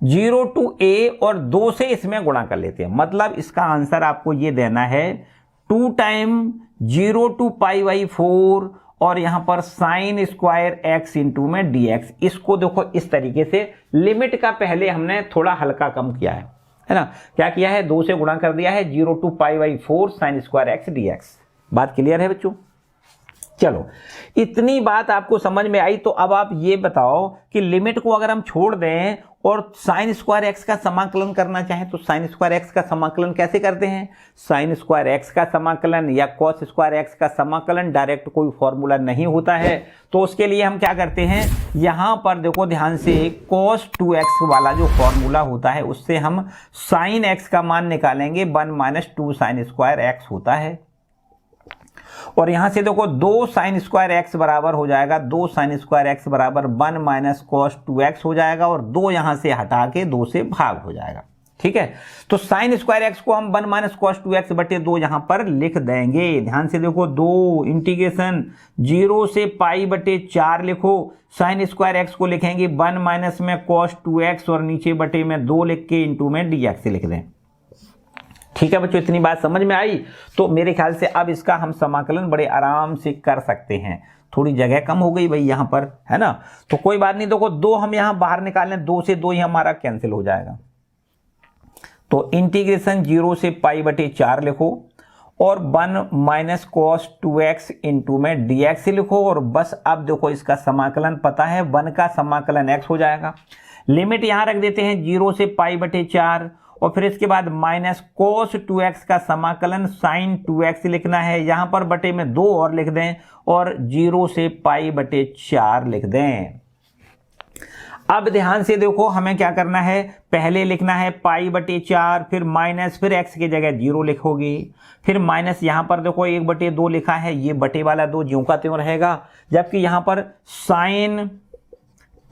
0 टू ए और 2 से इसमें गुणा कर लेते हैं। मतलब इसका आंसर आपको ये देना है 2 टाइम 0 टू पाई बाई 4 और यहां पर साइन स्क्वायर एक्स इंटू में dx। इसको देखो इस तरीके से, लिमिट का पहले हमने थोड़ा हल्का कम किया है ना। क्या किया है? 2 से गुणा कर दिया है 0 to pi by 4 sine square x dx। बात क्लियर है बच्चों? चलो, इतनी बात आपको समझ में आई। तो अब आप ये बताओ कि लिमिट को अगर हम छोड़ दें और साइन स्क्वायर एक्स का समाकलन करना चाहें तो साइन स्क्वायर एक्स का समाकलन कैसे करते हैं? साइन स्क्वायर एक्स का समाकलन या कॉस स्क्वायर एक्स का समाकलन डायरेक्ट कोई फॉर्मूला नहीं होता है। तो उसके लिए हम क्या करते हैं, यहां पर देखो ध्यान से, cos 2x वाला जो फॉर्मूला होता है उससे हम साइन एक्स का मान निकालेंगे, 1 माइनस 2 साइन स्क्वायर एक्स होता है। और यहां से देखो 2 साइन स्क्वायर एक्स बराबर हो जाएगा, 2 साइन स्क्वायर एक्स बराबर 1 माइनस कॉस 2x हो जाएगा और 2 यहां से हटा के 2 से भाग हो जाएगा। ठीक है, तो साइन स्क्वायर एक्स को हम 1 माइनस कॉस 2x बटे 2 यहां पर लिख देंगे। ध्यान से देखो, 2 इंटीग्रेशन 0 से पाई बटे 4 लिखो। साइन स्क्वायर एक्स को लिखेंगे 1 माइनस में कॉस 2x और नीचे बटे में 2 लिख के इंटू में dx लिख दें। ठीक है बच्चों, इतनी बात समझ में आई? तो मेरे ख्याल से अब इसका हम समाकलन बड़े आराम से कर सकते हैं। थोड़ी जगह कम हो गई भाई यहाँ पर, है ना, तो कोई बात नहीं। देखो 2 हम यहाँ बाहर निकालें, 2 से 2 ही हमारा कैंसिल हो जाएगा। तो इंटीग्रेशन 0 से पाई बटे 4 लिखो और 1 माइनस कॉस 2x इंटू में dx लिखो। और बस अब देखो इसका समाकलन पता है, 1 का समाकलन x हो जाएगा। लिमिट यहाँ रख देते हैं 0 से पाई बटे 4 और फिर इसके बाद माइनस कोस 2x का समाकलन साइन 2x लिखना है, यहां पर बटे में 2 और लिख दें और 0 से पाई बटे 4 लिख दें। अब ध्यान से देखो हमें क्या करना है, पहले लिखना है पाई बटे 4, फिर माइनस, फिर x की जगह 0 लिखोगे, फिर माइनस, यहां पर देखो 1 बटे 2 लिखा है, ये बटे वाला 2 ज्यों का त्यों रहेगा। जबकि यहां पर साइन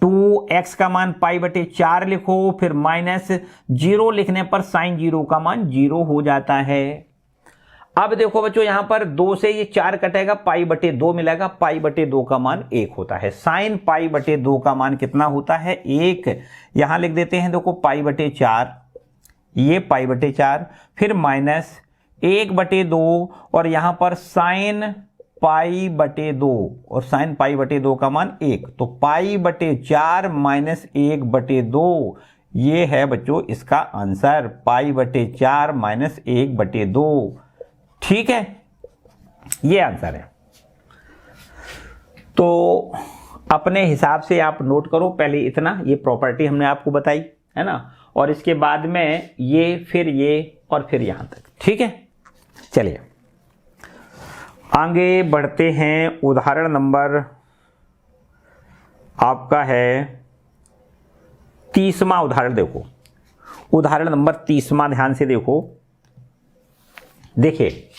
2x का मान पाई बटे 4 लिखो, फिर माइनस 0 लिखने पर साइन 0 का मान 0 हो जाता है। अब देखो बच्चों यहां पर 2 से ये 4 कटेगा, पाई बटे 2 मिलेगा, पाई बटे 2 का मान 1 होता है। साइन पाई बटे 2 का मान कितना होता है? 1। यहां लिख देते हैं देखो पाई बटे 4, ये पाई बटे 4, फिर माइनस 1 बटे 2 और यहां पर साइन पाई बटे 2 और साइन पाई बटे 2 का मान 1। तो पाई बटे 4 माइनस 1 बटे 2, ये है बच्चों इसका आंसर, पाई बटे 4 माइनस 1 बटे 2। ठीक है, ये आंसर है। तो अपने हिसाब से आप नोट करो। पहले इतना, ये प्रॉपर्टी हमने आपको बताई है ना, और इसके बाद में ये, फिर ये, और फिर यहां तक। ठीक है, चलिए आगे बढ़ते हैं। उदाहरण नंबर आपका है 30वां उदाहरण। देखो उदाहरण नंबर 30वां, ध्यान से देखो। देखिए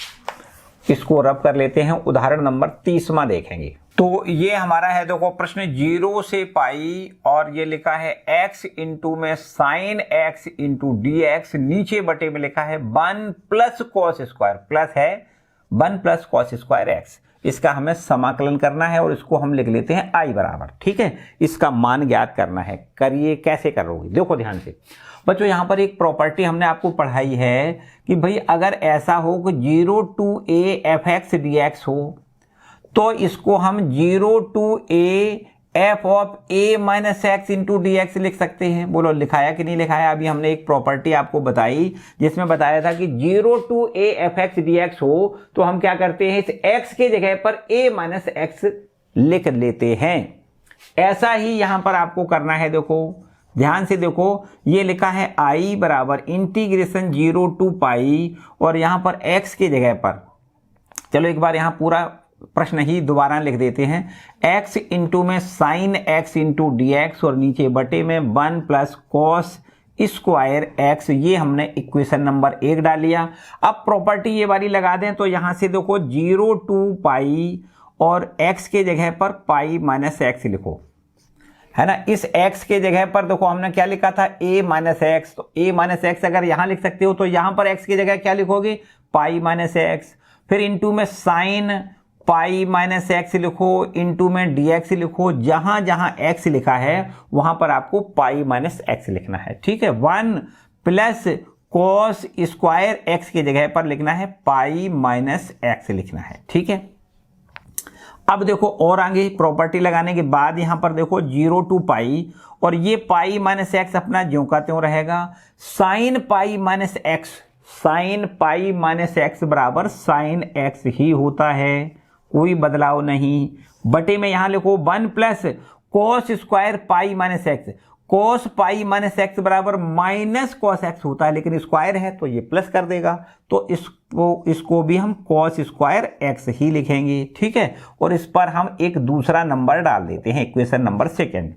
इसको रब कर लेते हैं। उदाहरण नंबर 30वां देखेंगे तो ये हमारा है, देखो प्रश्न 0 से पाई, और ये लिखा है x इंटू में sine x into d x, नीचे बटे में लिखा है 1 प्लस कॉस स्क्वायर, प्लस है 1 प्लस कॉस स्क्वायर एक्स। इसका हमें समाकलन करना है और इसको हम लिख लेते हैं i बराबर। ठीक है, इसका मान ज्ञात करना है। करिए, कैसे करोगे? देखो ध्यान से बच्चों, यहां पर एक प्रॉपर्टी हमने आपको पढ़ाई है कि भाई अगर ऐसा हो कि 0 to a f x d x हो, तो इसको हम 0 to a f of a minus x into d x लिख सकते हैं। बोलो लिखाया कि नहीं लिखाया? अभी हमने एक प्रॉपर्टी आपको बताई जिसमें बताया था कि 0 to a f x d x हो तो हम क्या करते हैं, इस x के जगह पर a माइनस एक्स लिख लेते हैं। ऐसा ही यहां पर आपको करना है। देखो ध्यान से देखो, ये लिखा है i बराबर इंटीग्रेशन 0 टू पाई, और यहां पर x के जगह पर, चलो एक बार यहां पूरा प्रश्न ही दोबारा लिख देते हैं, x इंटू में sine x into d x, और नीचे बटे में 1 प्लस कॉस स्क्वायर x। ये हमने इक्वेशन नंबर 1 डाल लिया। अब प्रॉपर्टी ये वाली लगा दें तो यहां से देखो 0 टू पाई, और x के जगह पर पाई माइनस एक्स लिखो, है ना। इस x के जगह पर देखो हमने क्या लिखा था, a माइनस एक्स, तो a माइनस एक्स अगर यहां लिख सकते हो तो यहां पर x की जगह क्या लिखोगे, पाई माइनस एक्स। फिर इंटू में साइन पाई माइनस एक्स लिखो, इंटू में डी एक्स लिखो। जहां जहां x लिखा है वहां पर आपको पाई माइनस एक्स लिखना है। ठीक है, 1 प्लस कॉस स्क्वायर एक्स की जगह पर लिखना है पाई माइनस एक्स लिखना है। ठीक है, अब देखो और आगे प्रॉपर्टी लगाने के बाद यहां पर देखो 0 टू पाई, और ये पाई माइनस एक्स अपना ज्यों का त्यों रहेगा। Sine pi minus x, sine pi minus x बराबर साइन एक्स ही होता है, कोई बदलाव नहीं। बटे में यहां लिखो 1 plus cos square pi minus x, cos pi minus x बराबर माइनस कॉस एक्स होता है, लेकिन स्क्वायर है तो ये प्लस कर देगा, तो इसको भी हम कॉस स्क्वायर एक्स ही लिखेंगे। ठीक है, और इस पर हम एक दूसरा नंबर डाल देते हैं, इक्वेशन नंबर 2।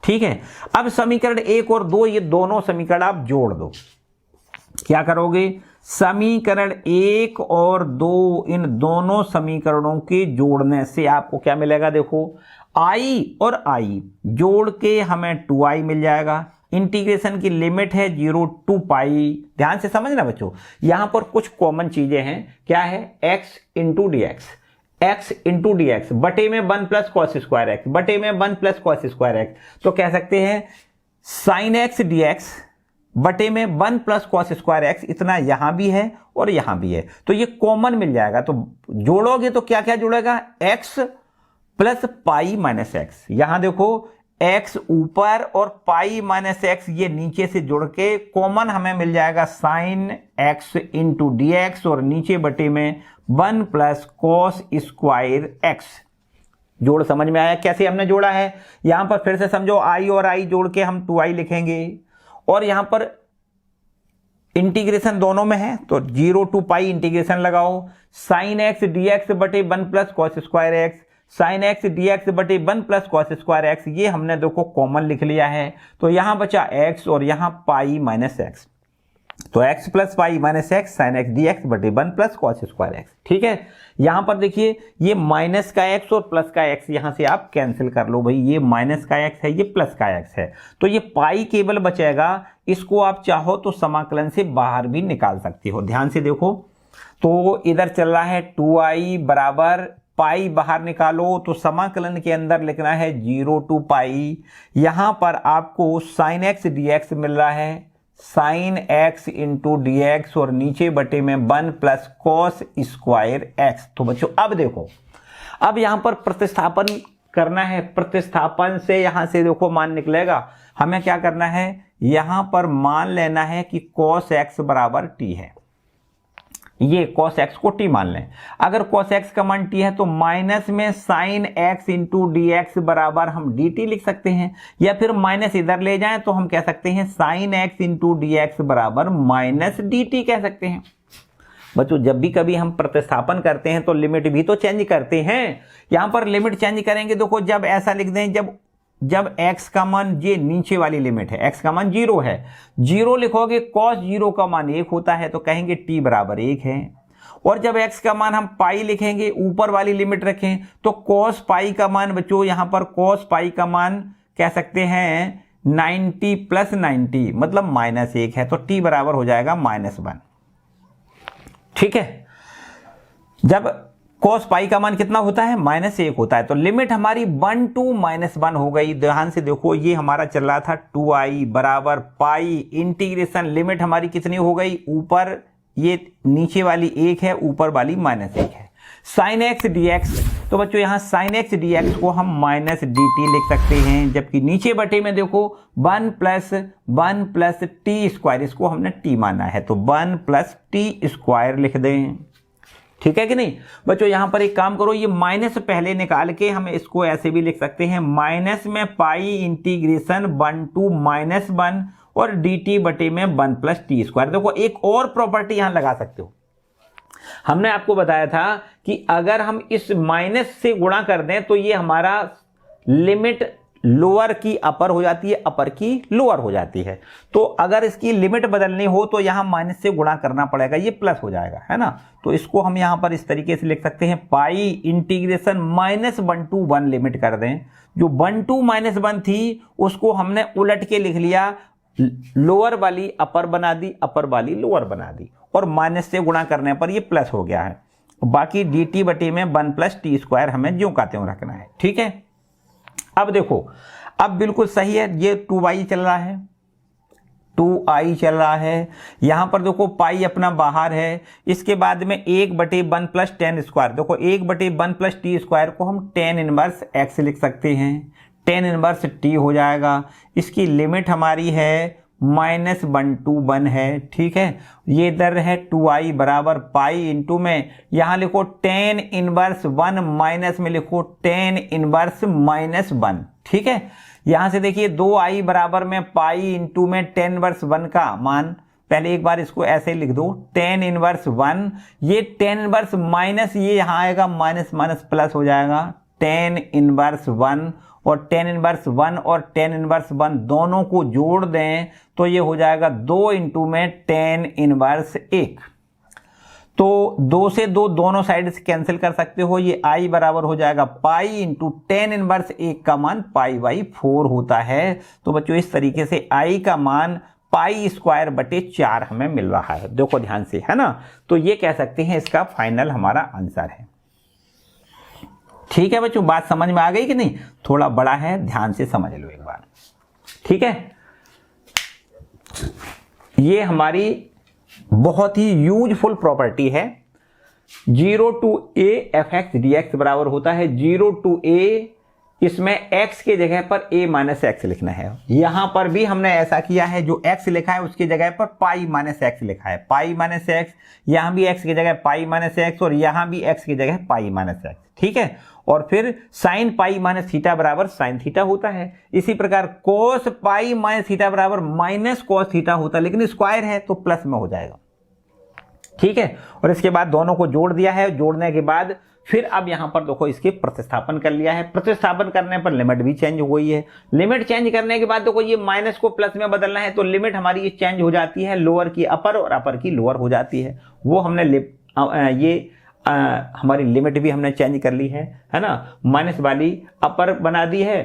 ठीक है, अब समीकरण 1 और 2, ये दोनों समीकरण आप जोड़ दो। क्या करोगे, समीकरण 1 और 2, इन दोनों समीकरणों के जोड़ने से आपको क्या मिलेगा, देखो i और i जोड़ के हमें 2i मिल जाएगा। इंटीग्रेशन की लिमिट है 0 टू पाई। ध्यान से समझना बच्चों, यहां पर कुछ कॉमन चीजें हैं। क्या है, x into d x, x into d x बटे में 1 प्लस कॉस स्क्वायर एक्स, बटे में 1 प्लस कॉस स्क्वायर एक्स। तो कह सकते हैं साइन एक्स डी एक्स बटे में 1 प्लस कॉस स्क्वायर एक्स, इतना यहां भी है और यहां भी है, तो ये कॉमन मिल जाएगा। तो जोड़ोगे तो क्या क्या जुड़ेगा, x plus pi minus x. यहां देखो x ऊपर और पाई माइनस एक्स ये नीचे से जुड़ के कॉमन हमें मिल जाएगा sine x into d x, और नीचे बटे में 1 प्लस कॉस स्क्वायर एक्स। जोड़ समझ में आया कैसे हमने जोड़ा है? यहां पर फिर से समझो, i और i जोड़ के हम 2i लिखेंगे, और यहां पर इंटीग्रेशन दोनों में है तो 0 टू पाई इंटीग्रेशन लगाओ, साइन एक्स डी एक्स बटे 1 plus cos square x, sine x d x बटे 1 प्लस कॉस स्क्वायर एक्स, ये हमने देखो कॉमन लिख लिया है। तो यहां बचा x और यहां पाई माइनस एक्स, तो x plus pi minus x sine x d x बटे 1 प्लस कॉस स्क्वायर एक्स। ठीक है, यहां पर देखिए ये माइनस का x और प्लस का x यहां से आप कैंसिल कर लो भाई, ये माइनस का x है, ये प्लस का x है, तो ये पाई केवल बचेगा। इसको आप चाहो तो समाकलन से बाहर भी निकाल सकते हो। ध्यान से देखो, तो इधर चल रहा है 2i बराबर पाई, बाहर निकालो तो समाकलन के अंदर लिखना है 0 टू पाई। यहां पर आपको साइन एक्स डी एक्स मिल रहा है, sine x into d x, और नीचे बटे में 1 प्लस कॉस स्क्वायर एक्स। तो बच्चों अब देखो, अब यहां पर प्रतिस्थापन करना है, प्रतिस्थापन से यहां से देखो मान निकलेगा। हमें क्या करना है, यहां पर मान लेना है कि कॉस एक्स बराबर टी है। ये cos x को t मान लें। अगर cos x का मान t है तो माइनस में sin x into d x बराबर हम dt लिख सकते हैं, या फिर माइनस इधर ले जाएं तो हम कह सकते हैं sin x into d x बराबर माइनस dt कह सकते हैं। बच्चों जब भी कभी हम प्रतिस्थापन करते हैं तो लिमिट भी तो चेंज करते हैं। यहां पर लिमिट चेंज करेंगे, देखो जब ऐसा लिख दें, जब x का मान, ये नीचे वाली लिमिट है, x का मान 0 है, 0 लिखोगे cos 0 का मान 1 होता है तो कहेंगे t बराबर 1 है। और जब x का मान हम पाई लिखेंगे, ऊपर वाली लिमिट रखें तो cos पाई का मान, बच्चों यहां पर cos पाई का मान कह सकते हैं 90 प्लस 90 मतलब -1 है, तो t बराबर हो जाएगा -1। ठीक है, जब cos पाई का मान कितना होता है, -1 होता है, तो लिमिट हमारी 1 to -1 हो गई। ध्यान से देखो, ये हमारा चल रहा था 2i बराबर पाई, इंटीग्रेशन लिमिट हमारी कितनी हो गई, ऊपर ये नीचे वाली 1 है, ऊपर वाली -1 है। sin x dx, तो बच्चों यहाँ sin x dx को हम -dt लिख सकते हैं, जबकि नीचे बटे में देखो 1 प्लस टी स्क्वायर, इसको हमने t माना है तो 1 प्लस टी स्क्वायर लिख दें। ठीक है कि नहीं बच्चों, यहां पर एक काम करो, ये माइनस पहले निकाल के हम इसको ऐसे भी लिख सकते हैं, माइनस में पाई इंटीग्रेशन 1 to -1 और dt बटे में 1 प्लस टी स्क्वायर। देखो एक और प्रॉपर्टी यहां लगा सकते हो, हमने आपको बताया था कि अगर हम इस माइनस से गुणा कर दें तो ये हमारा लिमिट लोअर की अपर हो जाती है, अपर की लोअर हो जाती है। तो अगर इसकी लिमिट बदलनी हो तो यहां माइनस से गुणा करना पड़ेगा, ये प्लस हो जाएगा, है ना। तो इसको हम यहां पर इस तरीके से लिख सकते हैं, पाई इंटीग्रेशन -1 to 1 लिमिट कर दें, जो 1 to -1 थी उसको हमने उलट के लिख लिया, लोअर वाली अपर बना दी, अपर वाली लोअर बना दी, और माइनस से गुणा करने पर ये प्लस हो गया है। बाकी dt बटे में 1 प्लस टी स्क्वायर हमें ज्यों का त्यों रखना है। ठीक है, अब देखो, अब बिल्कुल सही है, ये 2i चल रहा है, 2i चल रहा है, यहां पर देखो पाई अपना बाहर है, इसके बाद में 1/1 प्लस tan स्क्वायर, देखो 1/1 प्लस टी स्क्वायर को हम tan इनवर्स x लिख सकते हैं, tan इनवर्स t हो जाएगा। इसकी लिमिट हमारी है -1 to 1 है। ठीक है, ये इधर है 2i बराबर पाई इंटू में, यहां लिखो tan इनवर्स 1 माइनस में लिखो tan इनवर्स -1। ठीक है, यहां से देखिए 2i बराबर में पाई इंटू में tan इनवर्स 1 का मान, पहले एक बार इसको ऐसे लिख दो, tan इनवर्स 1, ये tan इनवर्स माइनस, ये यहां आएगा माइनस माइनस प्लस हो जाएगा, tan इनवर्स 1 और tan इनवर्स 1 और tan इनवर्स 1 दोनों को जोड़ दें तो ये हो जाएगा 2 इंटू में tan इनवर्स 1। तो 2 से 2 दोनों साइड से कैंसिल कर सकते हो, ये i बराबर हो जाएगा पाई इंटू tan इनवर्स 1 का मान π/4 होता है। तो बच्चों इस तरीके से i का मान पाई स्क्वायर बटे 4 हमें मिल रहा है, देखो ध्यान से, है ना। तो ये कह सकते हैं इसका फाइनल हमारा आंसर है। ठीक है बच्चों, बात समझ में आ गई कि नहीं, थोड़ा बड़ा है, ध्यान से समझ लो एक बार। ठीक है, ये हमारी बहुत ही यूजफुल प्रॉपर्टी है, 0 to a fx dx बराबर होता है 0 to a, इसमें x के जगह पर a माइनस एक्स लिखना है। यहां पर भी हमने ऐसा किया है, जो x लिखा है उसकी जगह पर पाई माइनस एक्स लिखा है, पाई माइनस एक्स, यहां भी x की जगह पाई माइनस एक्स और यहां भी x की जगह पाई माइनस एक्स। ठीक है, और फिर साइन पाई माइनस थीटा बराबर साइन थीटा होता है। इसी प्रकार कोस पाई माइनस थीटा बराबर माइनस कोस थीटा होता है, लेकिन स्क्वायर है तो प्लस में हो जाएगा। ठीक है, और इसके बाद दोनों को जोड़ दिया है, जोड़ने के बाद फिर अब यहां पर देखो इसके प्रतिस्थापन कर लिया है, प्रतिस्थापन करने पर लिमिट भी चेंज हो गई है। लिमिट चेंज करने के बाद देखो ये माइनस को प्लस में बदलना है तो लिमिट हमारी ये चेंज हो जाती है, लोअर की अपर और अपर की लोअर हो जाती है। वो हमने हमारी लिमिट भी हमने चेंज कर ली है ना, माइनस वाली अपर बना दी है,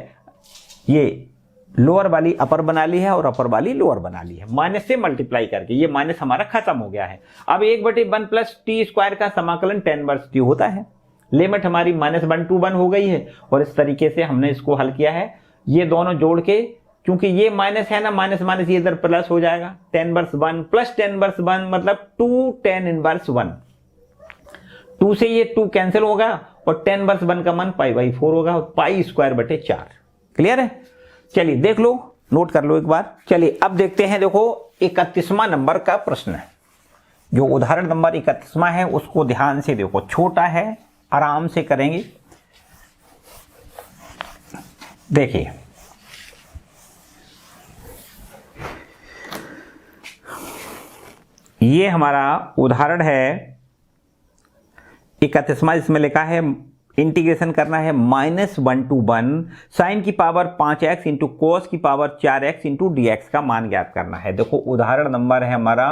ये लोअर वाली अपर बना ली है और अपर वाली लोअर बना ली है, माइनस से मल्टीप्लाई करके ये माइनस हमारा खत्म हो गया है। अब 1/1 प्लस टी स्क्वायर का समाकलन tan इनवर्स t होता है, लिमिट हमारी -1 to 1 हो गई है, और इस तरीके से हमने इसको हल किया है। ये दोनों जोड़ के, क्योंकि ये माइनस है ना, माइनस माइनस ये इधर प्लस हो जाएगा, tan inverse 1 plus tan inverse 1 मतलब 2 tan इनवर्स 1, 2 से ये 2 कैंसिल होगा और tan इनवर्स 1 का मान π/4 होगा, पाई स्क्वायर बटे 4। क्लियर है, चलिए देख लो, नोट कर लो एक बार। चलिए अब देखते हैं, देखो 31वां नंबर का प्रश्न है। जो उदाहरण नंबर 31वां है उसको ध्यान से देखो, छोटा है, आराम से करेंगे। देखिए ये हमारा उदाहरण है 31वां, इसमें लिखा है इंटीग्रेशन करना है -1 to 1 साइन की पावर 5x इंटू कोस की पावर 4x इंटू dx का मान ज्ञात करना है। देखो उदाहरण नंबर है हमारा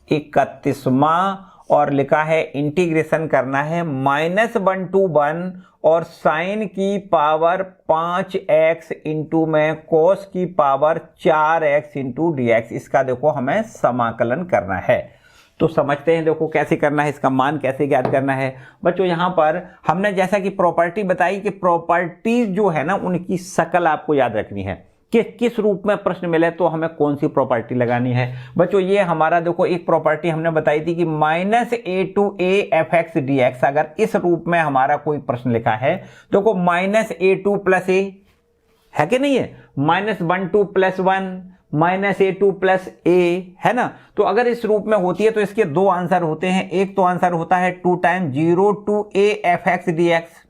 31वां और लिखा है इंटीग्रेशन करना है -1 to 1 और साइन की पावर 5x इंटू में कोस की पावर 4x इंटू dx, इसका देखो हमें समाकलन करना है। तो समझते हैं देखो कैसे करना है, इसका मान कैसे ज्ञात करना है। बच्चों यहाँ पर हमने जैसा कि प्रॉपर्टी बताई कि प्रॉपर्टी जो है ना उनकी शकल आपको याद रखनी है कि किस रूप में प्रश्न मिले तो हमें कौन सी प्रॉपर्टी लगानी है। बच्चों ये हमारा देखो एक प्रॉपर्टी हमने बताई थी कि -a to a fx dx, अगर इस रूप में हमारा कोई प्रश्न लिखा है देखो -a2 + a है कि नहीं है, -1 2 + 1 -a2 + a है ना। तो अगर इस रूप में होती है तो इसके दो आंसर होते हैं, एक तो आंसर होता है 2 time 0 to a fx dx।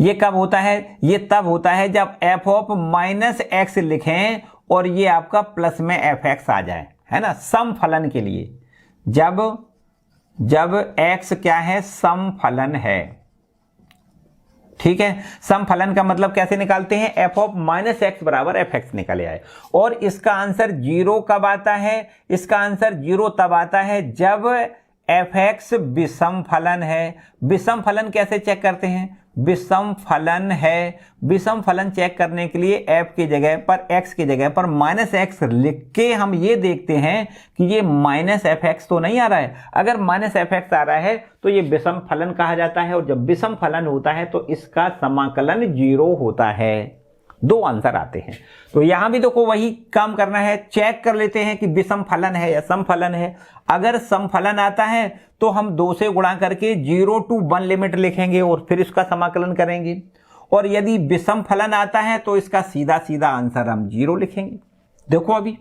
ये कब होता है, ये तब होता है जब f ऑफ -x लिखें और ये आपका प्लस में fx आ जाए, है ना, सम फलन के लिए। जब x क्या है, सम फलन है, ठीक है। सम फलन का मतलब कैसे निकालते हैं, f ऑफ -x बराबर fx निकले आए। और इसका आंसर 0 कब आता है, इसका आंसर 0 तब आता है जब fx विषम फलन है। विषम फलन कैसे चेक करते हैं, विषम फलन है, विषम फलन चेक करने के लिए f की जगह पर x की जगह पर -x लिख के हम ये देखते हैं कि ये -fx तो नहीं आ रहा है। अगर -fx आ रहा है तो ये विषम फलन कहा जाता है, और जब विषम फलन होता है तो इसका समाकलन 0 होता है। दो आंसर आते हैं। तो यहां भी देखो वही काम करना है, चेक कर लेते हैं कि विषम फलन है या सम फलन है। अगर सम फलन आता है तो हम 2 से गुणा करके 0 to 1 लिमिट लिखेंगे और फिर इसका समाकलन करेंगे, और यदि विषम फलन आता है तो इसका सीधा सीधा आंसर हम 0 लिखेंगे। देखो अभी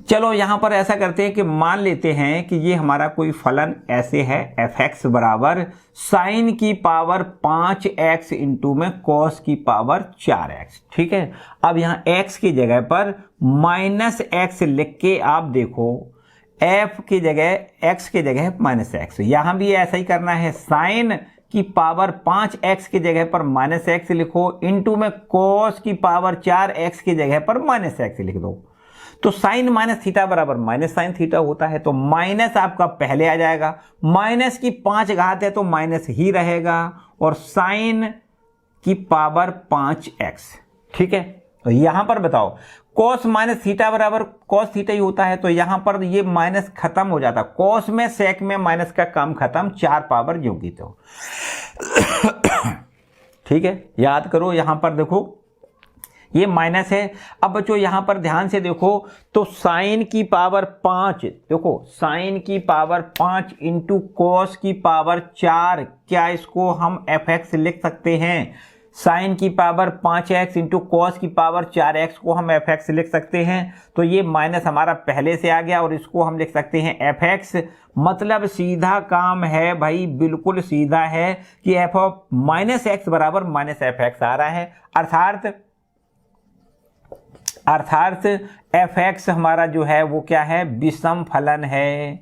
चलो यहां पर ऐसा करते हैं कि मान लेते हैं कि ये हमारा कोई फलन ऐसे है, fx बराबर साइन की पावर 5x इंटू में कॉस की पावर 4x, ठीक है। अब यहां x की जगह पर -x लिख के आप देखो, f की जगह x की जगह -x, यहां भी ऐसा ही करना है। साइन की पावर 5x की जगह पर -x लिखो, इंटू में कॉस की पावर 4x की जगह पर -x लिख दो। तो साइन माइनस थीटा बराबर माइनस साइन थीटा होता है, तो माइनस आपका पहले आ जाएगा, माइनस की 5 घात है तो माइनस ही रहेगा, और साइन की पावर 5x, ठीक है। तो यहां पर बताओ कॉस माइनस थीटा बराबर कॉस थीटा ही होता है, तो यहां पर ये माइनस खत्म हो जाता, कॉस में सेक में माइनस का काम खत्म, 4 पावर जो की तो ठीक है। याद करो यहां पर देखो ये माइनस है। अब बच्चों यहां पर ध्यान से देखो तो साइन की पावर 5, देखो साइन की पावर 5 इंटू कॉस की पावर 4, क्या इसको हम fx लिख सकते हैं? साइन की पावर 5x इंटू कॉस की पावर 4x को हम fx लिख सकते हैं। तो ये माइनस हमारा पहले से आ गया और इसको हम लिख सकते हैं fx। मतलब सीधा काम है भाई, बिल्कुल सीधा है कि f ऑफ -x बराबर -fx आ रहा है, अर्थात fx हमारा जो है वो क्या है, विषम फलन है,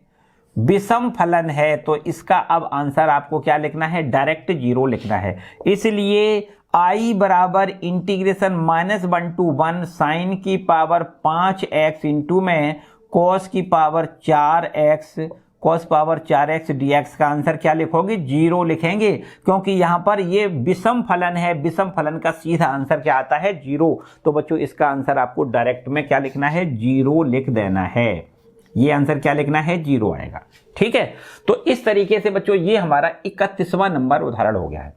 विषम फलन है। तो इसका अब आंसर आपको क्या लिखना है, डायरेक्ट 0 लिखना है। इसलिए I बराबर इंटीग्रेशन -1 to 1 साइन की पावर 5x इंटू में कॉस की power 4x, cos power 4x dx का आंसर क्या लिखोगे, 0 लिखेंगे, क्योंकि यहां पर ये विषम फलन है, विषम फलन का सीधा आंसर क्या आता है, 0। तो बच्चों इसका आंसर आपको डायरेक्ट में क्या लिखना है, 0 लिख देना है। ये आंसर क्या लिखना है, 0 आएगा, ठीक है। तो इस तरीके से बच्चों ये हमारा 31वां नंबर उदाहरण हो गया है।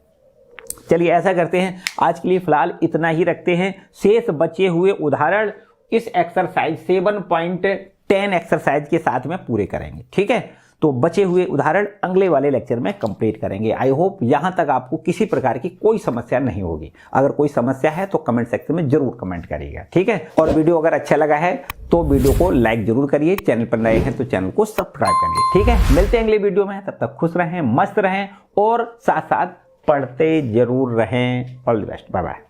चलिए ऐसा करते हैं, आज के लिए फिलहाल इतना ही रखते हैं। शेष बचे हुए उदाहरण इस एक्सरसाइज 7.10 एक्सरसाइज के साथ में पूरे करेंगे, ठीक है। तो बचे हुए उदाहरण अगले वाले लेक्चर में कंप्लीट करेंगे। आई होप यहां तक आपको किसी प्रकार की कोई समस्या नहीं होगी। अगर कोई समस्या है तो कमेंट सेक्शन में जरूर कमेंट करिएगा, ठीक है। और वीडियो अगर अच्छा लगा है तो वीडियो को लाइक जरूर करिए, चैनल पर नए हैं तो चैनल को सब्सक्राइब करिए, ठीक है। मिलते हैं अगले वीडियो में, तब तक खुश रहें, मस्त रहें और साथ साथ पढ़ते जरूर रहें। All the best, bye bye.